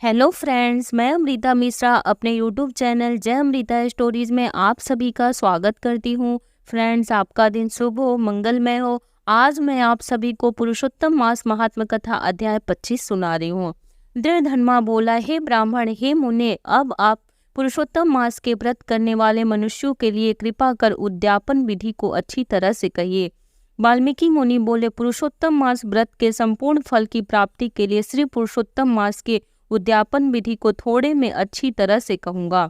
Hello friends, मैं अमृता मिश्रा अपने YouTube channel जय अमृता स्टोरीज में आप सभी का स्वागत करती हूँ। फ्रेंड्स, आपका दिन शुभ हो, मंगलमय हो। आज मैं आप सभी को पुरुषोत्तम मास महात्म कथा अध्याय 25 सुना रही हूँ। दृढ़ धर्मा बोला, हे ब्राह्मण, हे मुने, अब आप पुरुषोत्तम मास के व्रत करने वाले मनुष्यों के लिए कृपा कर उद्यापन विधि को अच्छी तरह से कहिए। वाल्मीकि मुनि बोले, पुरुषोत्तम मास व्रत के संपूर्ण फल की प्राप्ति के लिए श्री पुरुषोत्तम मास के उद्यापन विधि को थोड़े में अच्छी तरह से कहूंगा।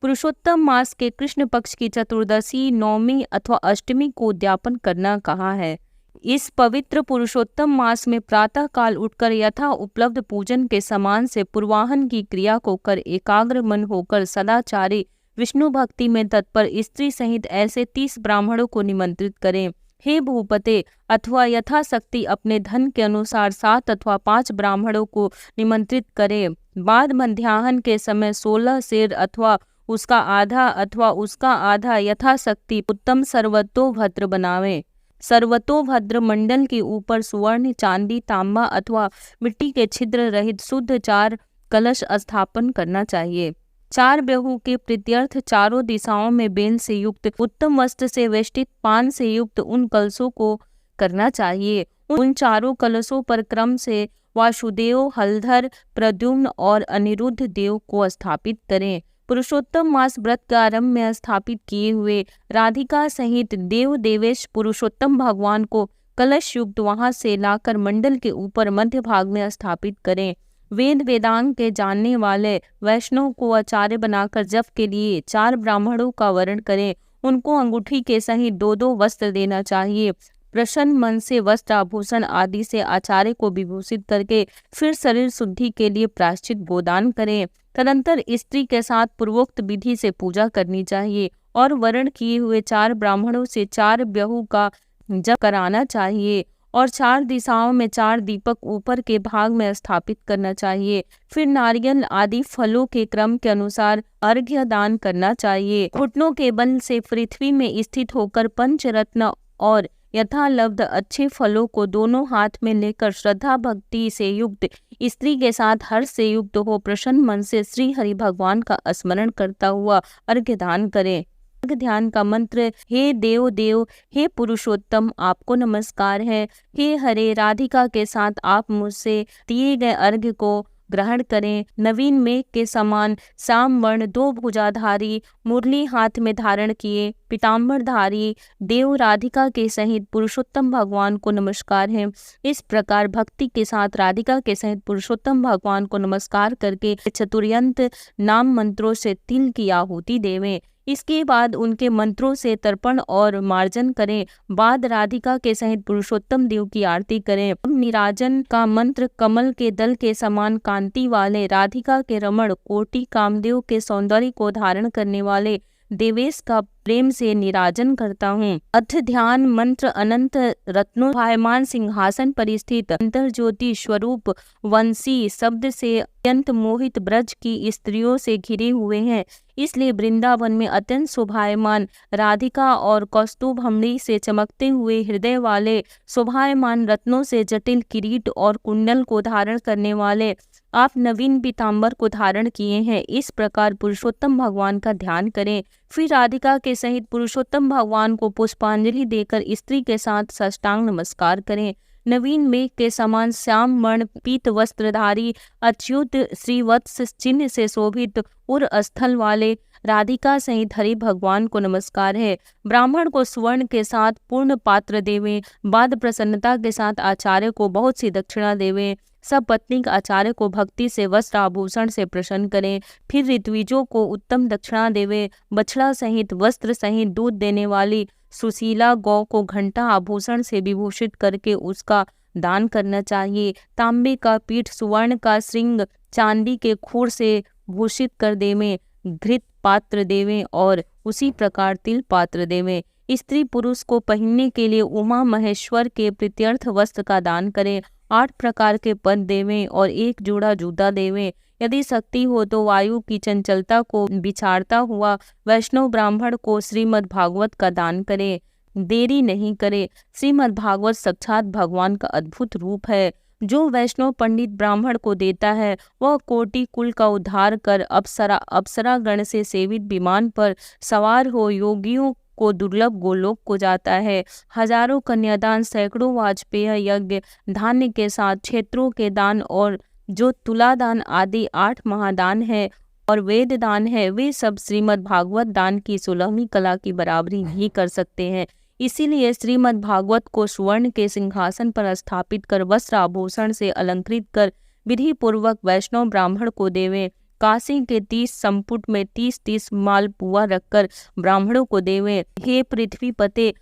पुरुषोत्तम मास के कृष्ण पक्ष की चतुर्दशी, नौमी अथवा अष्टमी को उद्यापन करना कहा है। इस पवित्र पुरुषोत्तम मास में प्रातः काल उठकर यथा उपलब्ध पूजन के समान से पूर्वाहन की क्रिया को कर एकाग्र मन होकर सदाचारी विष्णु भक्ति में तत्पर स्त्री सहित ऐसे 30 ब्राह्मणों को निमंत्रित करें। हे भूपते, अथवा यथाशक्ति अपने धन के अनुसार 7 अथवा 5 ब्राह्मणों को निमंत्रित करे। बाद मध्याह्न के समय 16 सेर अथवा उसका आधा यथाशक्ति उत्तम सर्वतोभद्र बनावे। सर्वतोभद्र मंडल के ऊपर सुवर्ण, चांदी, तांबा अथवा मिट्टी के छिद्र रहित शुद्ध 4 कलश स्थापन करना चाहिए। 4 बेहू के प्रीत्यर्थ चारों दिशाओं में बेल से युक्त उत्तम वस्त्र से वेष्टित पान से युक्त उन कलशों को करना चाहिए। उन चारों कलशों पर क्रम से वासुदेव, हलधर, प्रद्युम्न और अनिरुद्ध देव को स्थापित करें। पुरुषोत्तम मास व्रत के आरंभ में स्थापित किए हुए राधिका सहित देव देवेश पुरुषोत्तम भगवान को कलश युक्त वहां से लाकर मंडल के ऊपर मध्य भाग में स्थापित करें। वेद वेदांग के जानने वाले वैष्णव को आचार्य बनाकर जप के लिए 4 ब्राह्मणों का वर्ण करें। उनको अंगूठी के सहित 2-2 वस्त्र देना चाहिए। प्रसन्न मन से वस्त्र, आभूषण आदि से आचार्य को विभूषित करके फिर शरीर शुद्धि के लिए प्रायश्चित गोदान करें। तदंतर स्त्री के साथ पूर्वोक्त विधि से पूजा करनी चाहिए और वर्ण किए हुए 4 ब्राह्मणों से 4 ब्याहू का जप कराना चाहिए और 4 दिशाओं में 4 दीपक ऊपर के भाग में स्थापित करना चाहिए। फिर नारियल आदि फलों के क्रम के अनुसार अर्घ्य दान करना चाहिए। घुटनों के बल से पृथ्वी में स्थित होकर पंचरत्न और यथालब्ध अच्छे फलों को दोनों हाथ में लेकर श्रद्धा भक्ति से युक्त स्त्री के साथ हर्ष से युक्त हो प्रसन्न मन से श्री हरि भगवान का स्मरण करता हुआ अर्घ्य दान करें। अर्घ्य ध्यान का मंत्र, हे देव देव, हे पुरुषोत्तम, आपको नमस्कार है। हे हरे, राधिका के साथ आप मुझसे दिए गए अर्घ्य को ग्रहण करें। नवीन मेघ के समान श्याम वर्ण 2 भुजाधारी मुरली हाथ में धारण किए पीताम्बरधारी देव राधिका के सहित पुरुषोत्तम भगवान को नमस्कार है। इस प्रकार भक्ति के साथ राधिका के सहित पुरुषोत्तम भगवान को नमस्कार करके चतुर्यंत नाम मंत्रों से तिल की आहुति देवें। इसके बाद उनके मंत्रों से तर्पण और मार्जन करें। बाद राधिका के सहित पुरुषोत्तम देव की आरती करें। निराजन का मंत्र कमल के दल के समान कांति वाले राधिका के रमण कोटि कामदेव के सौंदर्य को धारण करने वाले देवेश का प्रेम से निराजन करता हूँ। अथ ध्यान मंत्र, अनंत रत्नों भायमान सिंहासन पर स्थित अंतर ज्योति स्वरूप वंशी शब्द से अत्यंत मोहित ब्रज की स्त्रियों से घिरे हुए हैं। इसलिए वृंदावन में अत्यंत शोभायमान राधिका और कौस्तुभमणि से चमकते हुए हृदय वाले शोभायमान रत्नों से जटिल किरीट और कुंडल को धारण करने वाले आप नवीन पीताम्बर को धारण किए हैं। इस प्रकार पुरुषोत्तम भगवान का ध्यान करें। फिर राधिका के सहित पुरुषोत्तम भगवान को पुष्पांजलि देकर स्त्री के साथ साष्टांग नमस्कार करें। नवीन मेघ के समान श्याम वर्ण पीत वस्त्रधारी अच्युत श्रीवत्स चिन्ह से शोभित उर स्थल वाले राधिका सहित हरि भगवान को नमस्कार है। ब्राह्मण को स्वर्ण के साथ पूर्ण पात्र देवें। बाद प्रसन्नता के साथ आचार्य को बहुत सी दक्षिणा देवें। सब पत्नी आचार्य को भक्ति से वस्त्र आभूषण से प्रसन्न करें। फिर ऋत्विजों को उत्तम दक्षिणा देवे। बछड़ा सहित वस्त्र सहित दूध देने वाली सुशीला गौ को घंटा आभूषण से विभूषित करके उसका दान करना चाहिए। तांबे का पीठ, सुवर्ण का श्रृंग, चांदी के खूर से भूषित कर देवें। घृत पात्र देवें और उसी प्रकार तिल पात्र देवें। स्त्री पुरुष को पहनने के लिए उमा महेश्वर के प्रीत्यर्थ वस्त्र का दान करें। 8 प्रकार के पद देवें और 1 जोड़ा जूता देवें। यदि शक्ति हो तो वायु की चंचलता को बिछाड़ता हुआ वैष्णव ब्राह्मण को श्रीमद् भागवत का दान करे। देरी नहीं करे। श्रीमद् भागवत साक्षात भगवान का अद्भुत रूप है। जो वैष्णव पंडित ब्राह्मण को देता है वह कोटि कुल का उद्धार कर अप्सरा गण से सेवित विमान पर सवार हो योगियों को दुर्लभ गोलोक को जाता है। हजारों कन्यादान, सैकड़ों वाजपेय यज्ञ, धान्य के साथ क्षेत्रों के दान और जो तुलादान आदि 8 महादान है और वेद दान है, वे सब श्रीमद् भागवत दान की 16वीं कला की बराबरी नहीं कर सकते हैं। इसीलिए श्रीमद् भागवत को स्वर्ण के सिंहासन पर स्थापित कर वस्त्र आभूषण से अलंकृत कर विधि पूर्वक वैष्णव ब्राह्मण को देवें। काशी के 30 संपुट में 30-30 मालपुआ रखकर ब्राह्मणों को देवें। हे पृथ्वी पते,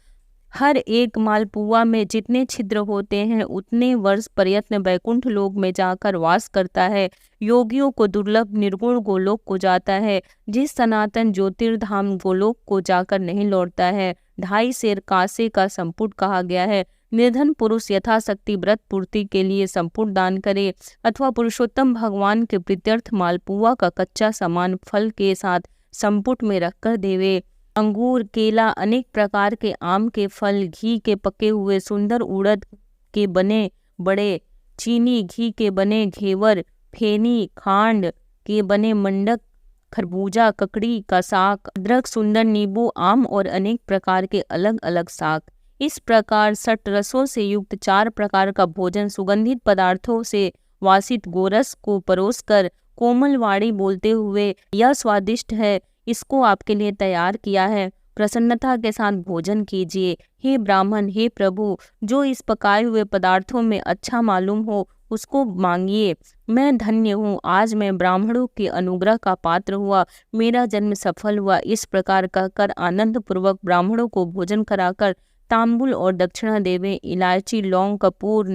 हर एक मालपुआ में जितने छिद्र होते हैं उतने वर्ष प्रयत्न वैकुंठ लोक में जाकर वास करता है। योगियों को दुर्लभ निर्गुण गोलोक को जाता है, जिस सनातन ज्योतिर्धाम गोलोक को जाकर नहीं लौटता है। 2.5 सेर कांसे का संपुट कहा गया है। निर्धन पुरुष यथाशक्ति व्रत पूर्ति के लिए संपुट दान करे अथवा पुरुषोत्तम भगवान के प्रीत्यर्थ मालपुआ का कच्चा सामान फल के साथ संपुट में रखकर देवे। अंगूर, केला, अनेक प्रकार के आम के फल, घी के पके हुए सुंदर उड़द के बने बड़े, चीनी घी के बने घेवर, फेनी, खांड के बने मंडक, खरबूजा, ककड़ी का साग, अदरक, सुंदर नींबू, आम और अनेक प्रकार के अलग अलग साग। इस प्रकार 6 रसों से युक्त 4 प्रकार का भोजन सुगंधित पदार्थों से वासित गोरस को परोसकर कोमल वाणी बोलते हुए, यह स्वादिष्ट है, इसको आपके लिए तैयार किया है, प्रसन्नता के साथ भोजन कीजिए। हे ब्राह्मण, हे प्रभु, जो इस पकाए हुए पदार्थों में अच्छा मालूम हो उसको मांगिए। मैं धन्य हूँ, आज मैं ब्राह्मणों के अनुग्रह का पात्र हुआ, मेरा जन्म सफल हुआ। इस प्रकार कहकर आनंद पूर्वक ब्राह्मणों को भोजन कराकर तांबुल और दक्षिणा देवे। इलायची, लौंग, कपूर,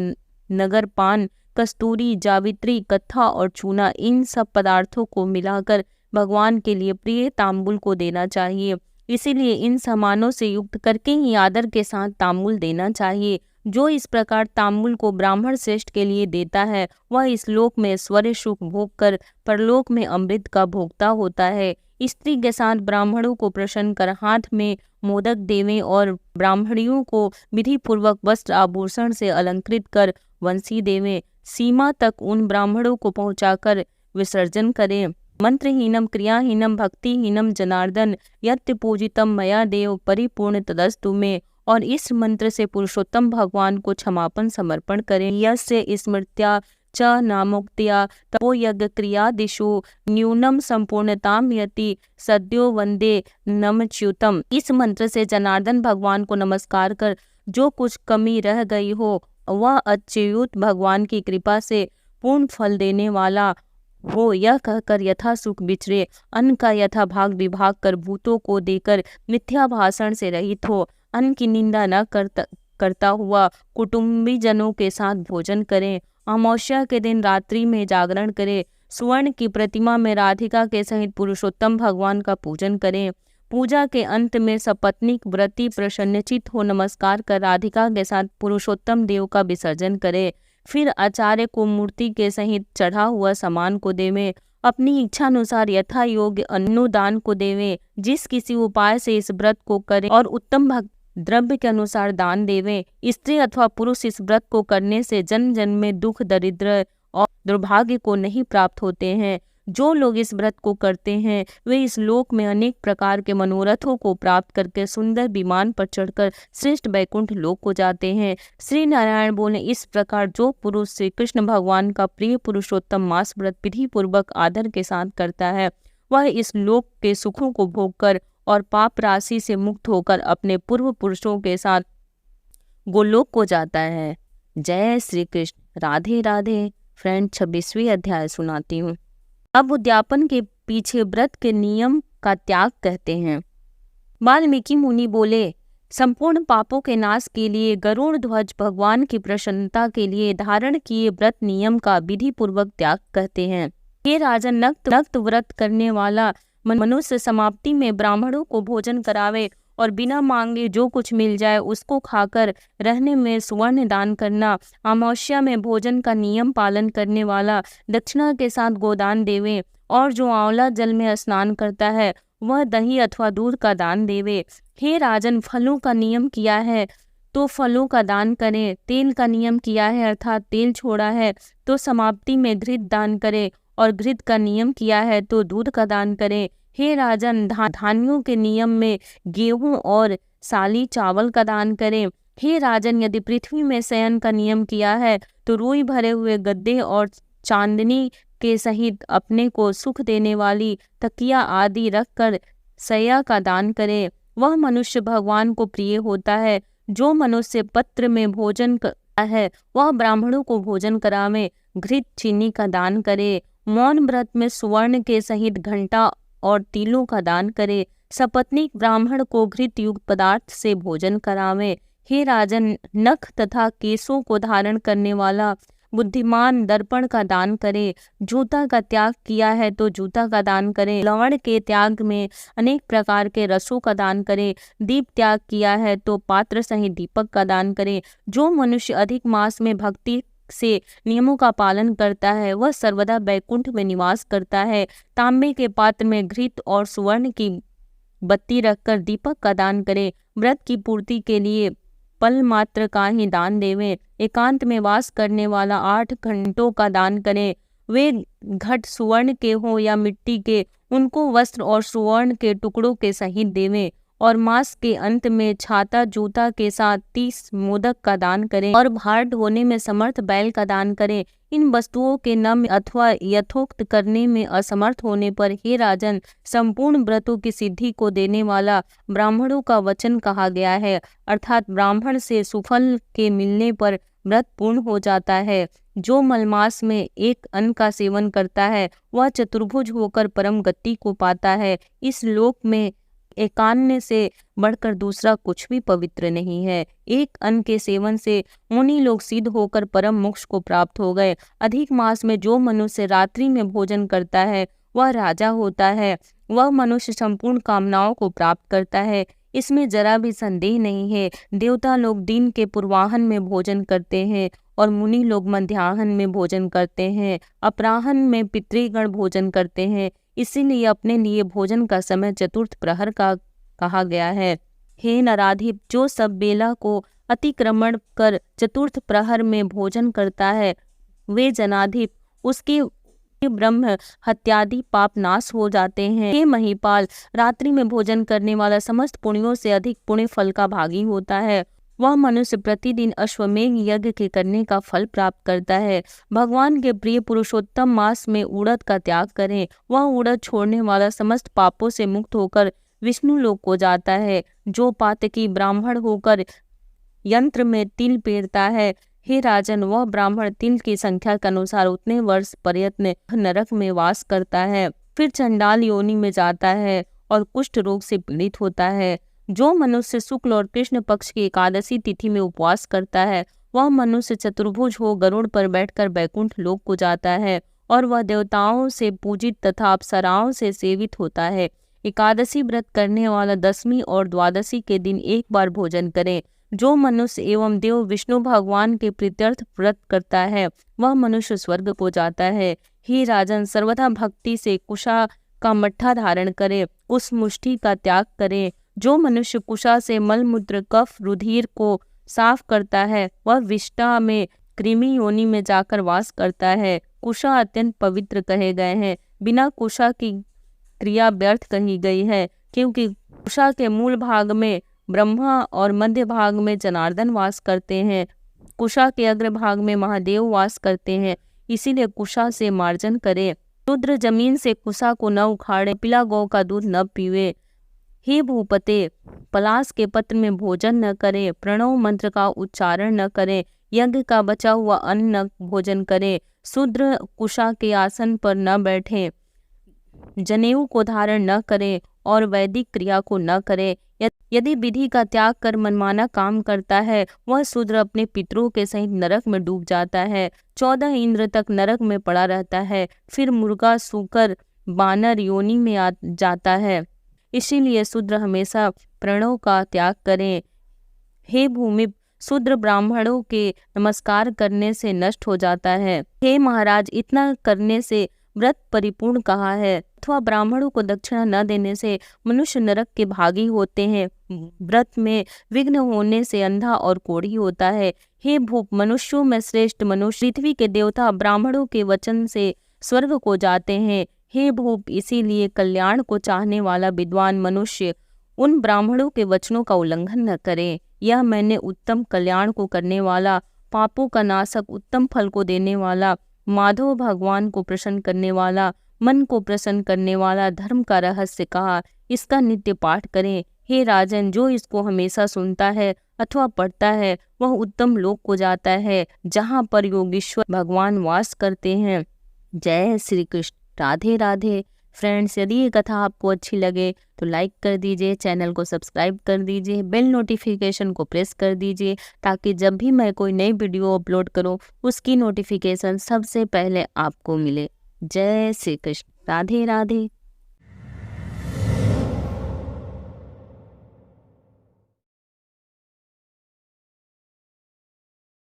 नगर पान, कस्तूरी, जावित्री, कत्था और चूना, इन सब पदार्थों को मिलाकर भगवान के लिए प्रिय तांबुल को देना चाहिए। इसीलिए इन सामानों से युक्त करके ही आदर के साथ तांबुल देना चाहिए। जो इस प्रकार तांबुल को ब्राह्मण श्रेष्ठ के लिए देता है वह इस लोक में ऐश्वर्य सुख भोग कर परलोक में अमृत का भोक्ता होता है। स्त्री के साथ ब्राह्मणों को प्रसन्न कर हाथ में मोदक देवें और ब्राह्मणियों को विधि पूर्वक वस्त्र आभूषण से अलंकृत कर वंशी देवें। सीमा तक उन ब्राह्मणों को पहुंचाकर विसर्जन करें। मंत्रहीनम क्रियाहीनम भक्तिहीनम जनार्दन यत्य पूजितम मया देव परिपूर्ण तदस्तु में, और इस मंत्र से पुरुषोत्तम भगवान को क्षमापन समर्पण करें। यस्य स्मृत्या च नामोक्त्या तपो यज्ञ क्रियादिषु न्यूनम संपूर्णताम यति सद्यो वंदे नमच्युतम। इस मंत्र से जनार्दन भगवान को नमस्कार कर जो कुछ कमी रह गई हो वह अच्युत भगवान की कृपा से पूर्ण फल देने वाला हो, यह कहकर यथा सुख बिछड़े अन्न का यथा भाग विभाग कर भूतों को देकर मिथ्या भाषण से रहित हो, अन्न की निंदा न करता हुआ कुटुंबी जनों के साथ भोजन करें। अमावस्या के दिन रात्रि में जागरण करें। स्वर्ण की प्रतिमा में राधिका के सहित पुरुषोत्तम भगवान का पूजन करें। पूजा के अंत में सपत्नीक व्रती प्रसन्नचित हो नमस्कार कर राधिका के साथ पुरुषोत्तम देव का विसर्जन करें। फिर आचार्य को मूर्ति के सहित चढ़ा हुआ सामान को देवें। अपनी इच्छा अनुसार यथा योग्य अनुदान को देवें। जिस किसी उपाय से इस व्रत को करें और उत्तम भक्त द्रव्य के अनुसार दान देवें। स्त्री अथवा पुरुष इस व्रत को करने से जन्म जन्म में दुख, दरिद्र और दुर्भाग्य को नहीं प्राप्त होते हैं। जो लोग इस व्रत को करते हैं वे इस लोक में अनेक प्रकार के मनोरथों को प्राप्त करके सुंदर विमान पर चढ़कर श्रेष्ठ वैकुंठ लोक को जाते हैं। श्री नारायण बोले, इस प्रकार जो पुरुष श्री कृष्ण भगवान का प्रिय पुरुषोत्तम मास व्रत विधि पूर्वक आदर के साथ करता है वह इस लोक के सुखों को भोग कर और पाप राशि से मुक्त होकर अपने पूर्व पुरुषों के साथ गोलोक को जाता है। जय श्री कृष्ण। राधे राधे। फ्रेंड, 26वीं अध्याय सुनाती हूँ। अब उद्यापन के पीछे व्रत के नियम का त्याग कहते हैं। वाल्मीकि मुनि बोले, संपूर्ण पापों के नाश के लिए गरुड़ ध्वज भगवान की प्रसन्नता के लिए धारण किए व्रत नियम का विधि पूर्वक त्याग कहते हैं। हे राजन, नक्त व्रत करने वाला मनुष्य समाप्ति में ब्राह्मणों को भोजन करावे और बिना मांगे जो कुछ मिल जाए उसको खाकर रहने में सुवर्ण दान करना। अमावस्या में भोजन का नियम पालन करने वाला दक्षिणा के साथ गोदान देवे, और जो आंवला जल में स्नान करता है वह दही अथवा दूध का दान देवे। हे राजन, फलों का नियम किया है तो फलों का दान करें। तेल का नियम किया है अर्थात तेल छोड़ा है तो समाप्ति में घृत दान करें, और घृत का नियम किया है तो दूध का दान करें। हे राजन, धान्यों के नियम में गेहूं और साली चावल का दान करें। हे राजन, यदि पृथ्वी में शयन का नियम किया है तो रुई भरे हुए गद्दे और चांदनी के सहित अपने को सुख देने वाली तकिया आदि रखकर सया का दान करे। वह मनुष्य भगवान को प्रिय होता है। जो मनुष्य पत्र में भोजन करता है वह ब्राह्मणों को भोजन करावे। घृत चीनी का दान करे। मौन व्रत में सुवर्ण के सहित घंटा और तिलों का दान करे। सपत्नीक ब्राह्मण को घृत युक्त पदार्थ से भोजन करावे। हे राजन, नख तथा केसों को धारण करने वाला बुद्धिमान दर्पण का दान करे। जूता का त्याग किया है तो जूता का दान करे। लवण के त्याग में अनेक प्रकार के रसों का दान करे। दीप त्याग किया है तो पात्र सहित दीपक का दान करे। जो मनुष्य अधिक मास में भक्ति से नियमों का पालन करता है वह सर्वदा बैकुंठ में निवास करता है। तांबे के पात्र में घृत और सुवर्ण की बत्ती रखकर दीपक का दान करे। व्रत की पूर्ति के लिए पल मात्र का ही दान देवे। एकांत में वास करने वाला 8 घंटों का दान करे। वे घट सुवर्ण के हो या मिट्टी के, उनको वस्त्र और सुवर्ण के टुकड़ों के सहित देवे। और मास के अंत में छाता जूता के साथ 30 मोदक का दान करें और भार ढोने में समर्थ बैल का दान करें। इन वस्तुओं के नम्य अथवा यथोक्त करने में असमर्थ होने पर हे राजन, संपूर्ण व्रतों की सिद्धि को देने वाला ब्राह्मणों का वचन कहा गया है, अर्थात ब्राह्मण से सुफल के मिलने पर व्रत पूर्ण हो जाता है। जो मलमास में एक अन्न का सेवन करता है वह चतुर्भुज होकर परम गति को पाता है। इस लोक में एकान्य से बढ़कर दूसरा कुछ भी पवित्र नहीं है। एक अन्न के सेवन से मुनि लोग सिद्ध होकर परम मोक्ष को प्राप्त हो गए। अधिक मास में जो मनुष्य रात्रि में भोजन करता है वह राजा होता है। वह मनुष्य संपूर्ण कामनाओं को प्राप्त करता है, इसमें जरा भी संदेह नहीं है। देवता लोग दिन के पूर्वाहन में भोजन करते हैं और मुनि लोग मध्याह्न में भोजन करते हैं। अपराह्न में पितृगण भोजन करते हैं, इसीलिए अपने लिए भोजन का समय चतुर्थ प्रहर का कहा गया है। हे नराधिप, जो सब बेला को अतिक्रमण कर चतुर्थ प्रहर में भोजन करता है वे जनाधिप उसके ब्रह्म हत्यादि पाप नाश हो जाते हैं। हे महीपाल, रात्रि में भोजन करने वाला समस्त पुण्यों से अधिक पुण्य फल का भागी होता है। वह मनुष्य प्रतिदिन अश्वमेघ यज्ञ के करने का फल प्राप्त करता है। भगवान के प्रिय पुरुषोत्तम मास में उड़द का त्याग करें। वह उड़द छोड़ने वाला समस्त पापों से मुक्त होकर विष्णु लोक को जाता है। जो पातकी ब्राह्मण होकर यंत्र में तिल पेरता है, हे राजन, वह ब्राह्मण तिल की संख्या के अनुसार उतने वर्ष पर्यंत नरक में वास करता है, फिर चंडाल योनि में जाता है और कुष्ठ रोग से पीड़ित होता है। जो मनुष्य शुक्ल और कृष्ण पक्ष की एकादशी तिथि में उपवास करता है वह मनुष्य चतुर्भुज हो गरुड़ पर बैठकर बैकुंठ लोक को जाता है और वह देवताओं से पूजित तथा अप्सराओं से सेवित होता है। एकादशी व्रत करने वाला 10वीं और द्वादशी के दिन एक बार भोजन करे। जो मनुष्य एवं देव विष्णु भगवान के प्रीत्यर्थ व्रत करता है वह मनुष्य स्वर्ग को जाता है। हे राजन, सर्वथा भक्ति से कुशा का मट्ठा धारण करे, उस मुष्टि का त्याग करे। जो मनुष्य कुशा से मलमूत्र कफ रुधिर को साफ करता है वह विष्टा में कृमि योनि में जाकर वास करता है। कुशा अत्यंत पवित्र कहे गए हैं। बिना कुशा की क्रिया व्यर्थ कही गई है, क्योंकि कुशा के मूल भाग में ब्रह्मा और मध्य भाग में जनार्दन वास करते हैं। कुशा के अग्र भाग में महादेव वास करते हैं, इसीलिए कुशा से मार्जन करे। शूद्र जमीन से कुशा को न उखाड़े, पिला गौ का दूध न पीवे। हे भूपते, पलाश के पत्र में भोजन न करे, प्रणव मंत्र का उच्चारण न करे, यज्ञ का बचा हुआ अन्न न भोजन करे, शूद्र कुशा के आसन पर न बैठे, जनेऊ को धारण न करे और वैदिक क्रिया को न करे। यदि विधि का त्याग कर मनमाना काम करता है वह शूद्र अपने पितरों के सहित नरक में डूब जाता है। 14 इंद्र तक नरक में पड़ा रहता है, फिर मुर्गा सूकर बानर योनि में आ जाता है। इसीलिए शूद्र हमेशा प्रणव का त्याग करें। हे भूमि, शूद्र ब्राह्मणों के नमस्कार करने से नष्ट हो जाता है। हे महाराज, इतना करने से व्रत परिपूर्ण कहा है, अथवा ब्राह्मणों को दक्षिणा न देने से मनुष्य नरक के भागी होते हैं। व्रत में विघ्न होने से अंधा और कोढ़ी होता है। हे भूप, मनुष्यों में श्रेष्ठ मनुष्य पृथ्वी के देवता ब्राह्मणों के वचन से स्वर्ग को जाते हैं। हे भूप, इसीलिए कल्याण को चाहने वाला विद्वान मनुष्य उन ब्राह्मणों के वचनों का उल्लंघन न करे। यह मैंने उत्तम कल्याण को करने वाला, पापों का नाशक, उत्तम फल को देने वाला, माधव भगवान को प्रसन्न करने वाला, मन को प्रसन्न करने वाला धर्म का रहस्य कहा। इसका नित्य पाठ करें। हे राजन, जो इसको हमेशा सुनता है अथवा पढ़ता है वह उत्तम लोक को जाता है, जहाँ पर योगीश्वर भगवान वास करते हैं। जय श्री कृष्ण। राधे राधे। फ्रेंड्स, यदि ये कथा आपको अच्छी लगे तो लाइक कर दीजिए, चैनल को सब्सक्राइब कर दीजिए, बेल नोटिफिकेशन को प्रेस कर दीजिए, ताकि जब भी मैं कोई नई वीडियो अपलोड करूं उसकी नोटिफिकेशन सबसे पहले आपको मिले। जय श्री कृष्ण। राधे राधे।